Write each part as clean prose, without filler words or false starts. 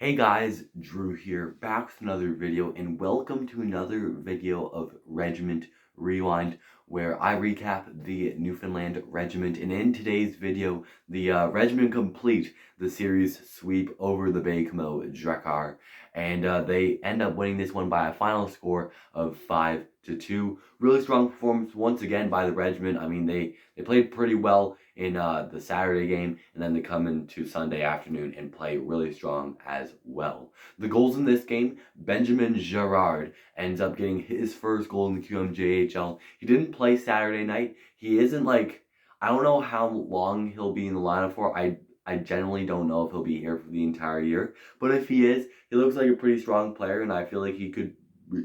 Hey guys, Drew here, back with another video, and welcome to another video of Regiment Rewind, where I recap the Newfoundland Regiment, and in today's video, the Regiment complete the series sweep over the Baie-Comeau Drakkar, and they end up winning this one by a final score of 5-2. Really strong performance once again by the Regiment. I mean, they played pretty well in the Saturday game, and then they come into Sunday afternoon and play really strong as well. The goals in this game, Benjamin Girard ends up getting his first goal in the QMJHL. He didn't play Saturday night. He isn't I don't know how long he'll be in the lineup for. I generally don't know if he'll be here for the entire year, but if he is, he looks like a pretty strong player, and I feel like he could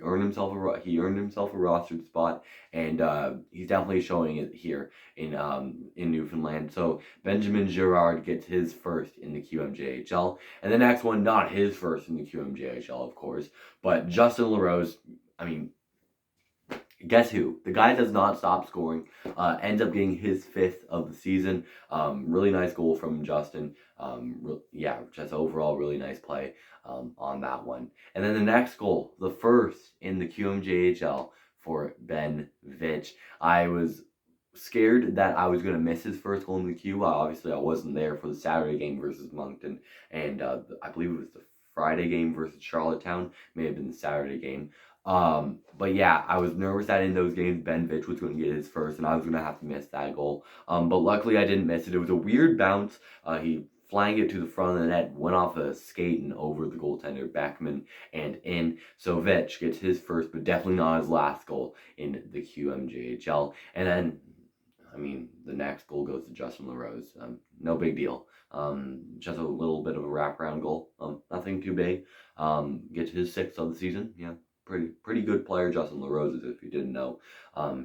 earned himself a rostered spot, and he's definitely showing it here in Newfoundland. So Benjamin Girard gets his first in the QMJHL, and the next one, not his first in the QMJHL, of course, but Justin LaRose. I mean, guess who? The guy does not stop scoring. Ends up getting his fifth of the season. Really nice goal from Justin. Yeah, just overall really nice play on that one. And then the next goal, the first in the QMJHL for Ben Vitch. I was scared that I was going to miss his first goal in the Q. Obviously, I wasn't there for the Saturday game versus Moncton, and I believe it was the Friday game versus Charlottetown. May have been the Saturday game. But yeah, I was nervous that in those games Ben Vitch was going to get his first, and I was going to have to miss that goal. But luckily I didn't miss it. It was a weird bounce. He flying it to the front of the net, went off a skate and over the goaltender Beckman and in. So Vitch gets his first, but definitely not his last goal in the QMJHL. And then, I mean, the next goal goes to Justin LaRose. No big deal. Just a little bit of a wraparound goal. Nothing too big. Gets his sixth of the season. Yeah. Pretty good player, Justin LaRose is, if you didn't know.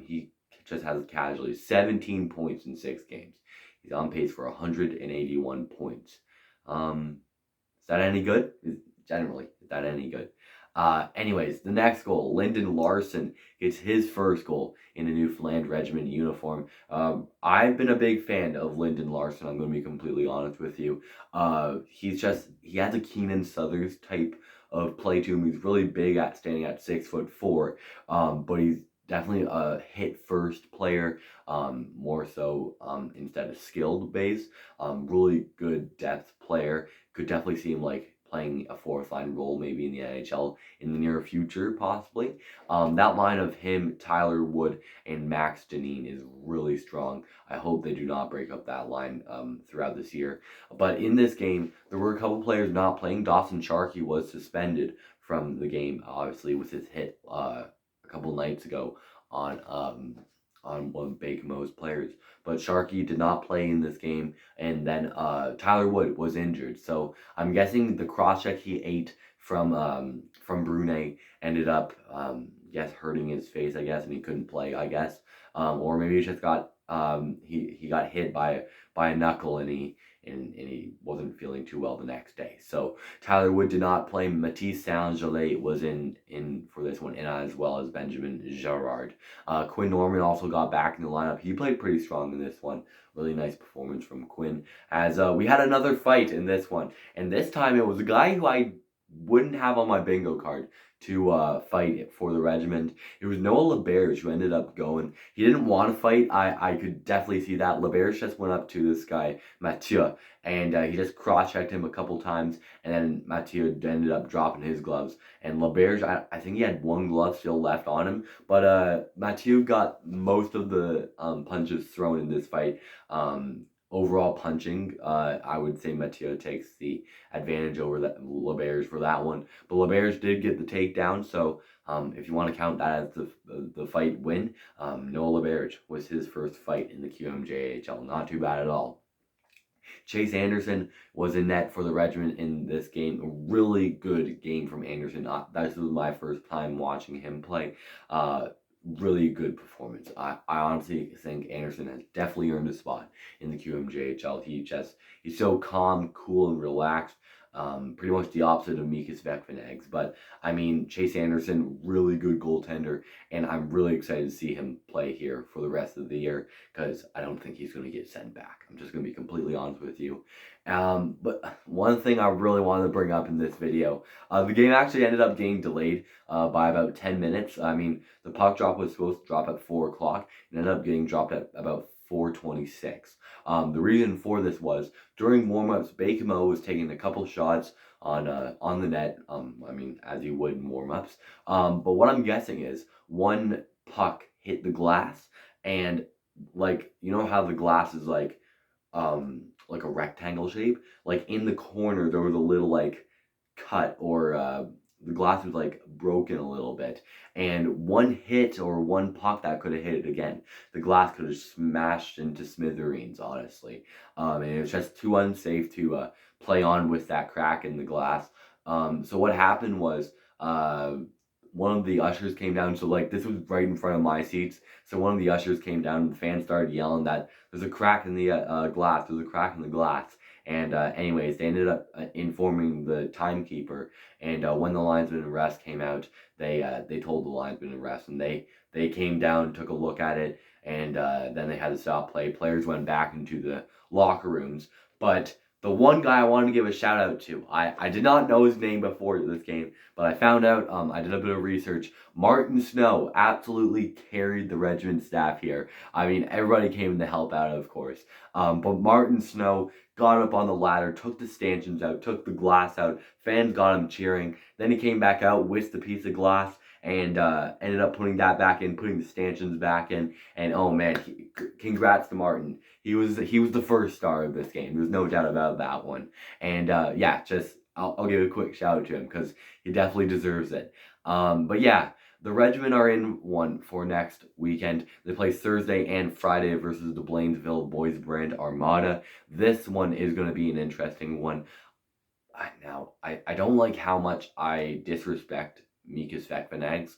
He just has casually 17 points in 6 games. He's on pace for 181 points. Is that any good? Generally, is that any good? Anyways, the next goal, Lyndon Larson gets his first goal in a Newfoundland Regiment uniform. I've been a big fan of Lyndon Larson, I'm going to be completely honest with you. He has a Keenan Suthers type of play to him. He's really big at standing at 6'4", but he's definitely a hit first player, more so instead of skilled base. Really good depth player. Could definitely see him playing a fourth line role maybe in the NHL in the near future, possibly. That line of him, Tyler Wood, and Max Janine is really strong. I hope they do not break up that line throughout this year. But in this game, there were a couple players not playing. Dawson Sharkey was suspended from the game, obviously, with his hit a couple nights ago on one of Baie-Comeau's players. But Sharkey did not play in this game, and then Tyler Wood was injured. So I'm guessing the cross-check he ate from Brune ended up, hurting his face, I guess, and he couldn't play, I guess. Or maybe he just got, he got hit by a knuckle, and he wasn't feeling too well the next day. So Tyler Wood did not play. Matisse Saint-Gelais was in for this one, and as well as Benjamin Girard. Quinn Norman also got back in the lineup. He played pretty strong in this one. Really nice performance from Quinn. As we had another fight in this one, and this time it was a guy who I wouldn't have on my bingo card to fight for the regiment. It was Noah LeBerge who ended up going. He didn't want to fight. I could definitely see that. LeBerge just went up to this guy, Mathieu, and he just cross-checked him a couple times, and then Mathieu ended up dropping his gloves. And LeBerge, I think he had one glove still left on him, but Mathieu got most of the punches thrown in this fight. Overall punching, I would say Mathieu takes the advantage over LeBerge for that one. But LeBerge did get the takedown, so if you want to count that as the fight win, Noah LeBerge was his first fight in the QMJHL. Not too bad at all. Chase Anderson was in net for the regiment in this game. A really good game from Anderson. This was my first time watching him play. Really good performance. I honestly think Anderson has definitely earned a spot in the QMJHL. He's so calm, cool, and relaxed. Pretty much the opposite of Mika Svekvaneg's. But I mean, Chase Anderson, really good goaltender, and I'm really excited to see him play here for the rest of the year because I don't think he's going to get sent back. I'm just going to be completely honest with you. But one thing I really wanted to bring up in this video, the game actually ended up getting delayed by about 10 minutes. I mean, the puck drop was supposed to drop at 4 o'clock and ended up getting dropped at about 4:26. The reason for this was during warm-ups, Baie-Comeau was taking a couple shots on the net. I mean, as you would in warm-ups. But what I'm guessing is one puck hit the glass, and like, you know how the glass is like a rectangle shape? Like in the corner there was a little like cut, or the glass was like broken a little bit, and one hit or one puck that could have hit it again, the glass could have smashed into smithereens, honestly. And it was just too unsafe to play on with that crack in the glass. So what happened was one of the ushers came down. So like this was right in front of my seats, so one of the ushers came down and the fans started yelling that there's a crack in the glass, there's a crack in the glass. And anyways, they ended up informing the timekeeper, and when the linesman and rest came out, they told the linesman and rest, and they came down, took a look at it, and then they had to stop play. Players went back into the locker rooms, but the one guy I wanted to give a shout out to, I did not know his name before this game, but I found out, I did a bit of research. Martin Snow absolutely carried the regiment staff here. I mean, everybody came to help out, of course. But Martin Snow got up on the ladder, took the stanchions out, took the glass out. Fans got him cheering. Then he came back out, whisked the piece of glass, and ended up putting that back in, putting the stanchions back in. And oh man, congrats to Martin. He was the first star of this game. There's no doubt about that one. And yeah, just I'll give a quick shout out to him because he definitely deserves it. But yeah, the Regiment are in one for next weekend. They play Thursday and Friday versus the Blanesville Boys Brand Armada. This one is going to be an interesting one. Now, I don't like how much I disrespect Mika Svekvaneg's,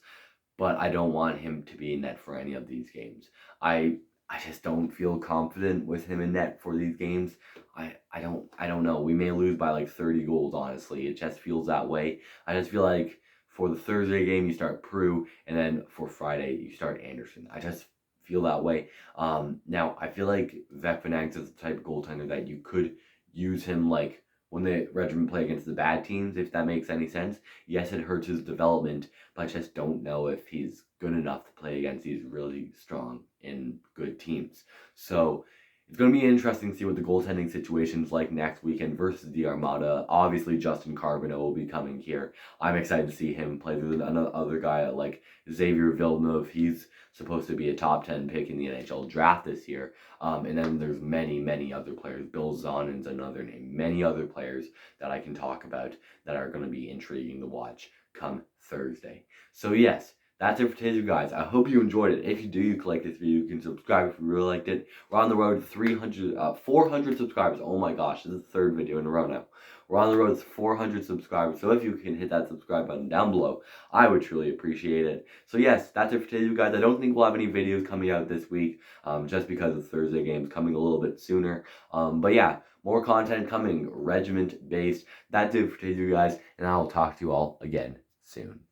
but I don't want him to be in net for any of these games. I just don't feel confident with him in net for these games. I don't know. We may lose by like 30 goals, honestly. It just feels that way. I just feel like for the Thursday game, you start Prue, and then for Friday, you start Anderson. I just feel that way. Now, I feel like Svekvaneg's is the type of goaltender that you could use him like when the Regiment play against the bad teams, if that makes any sense. Yes, it hurts his development, but I just don't know if he's good enough to play against these really strong and good teams. So it's going to be interesting to see what the goaltending situation's like next weekend versus the Armada. Obviously, Justin Carbonneau will be coming here. I'm excited to see him play with another guy like Xavier Villeneuve. He's supposed to be a top 10 pick in the NHL draft this year. And then there's many other players. Bill Zonen's another name. Many other players that I can talk about that are going to be intriguing to watch come Thursday. So yes, that's it for today's video, guys. I hope you enjoyed it. If you do, you can like this video. You can subscribe if you really liked it. We're on the road to 400 subscribers. Oh my gosh, this is the third video in a row now. We're on the road to 400 subscribers. So if you can hit that subscribe button down below, I would truly appreciate it. So yes, that's it for today's video, guys. I don't think we'll have any videos coming out this week, just because the Thursday game's coming a little bit sooner. But yeah, more content coming, regiment based. That's it for today's video, guys, and I'll talk to you all again soon.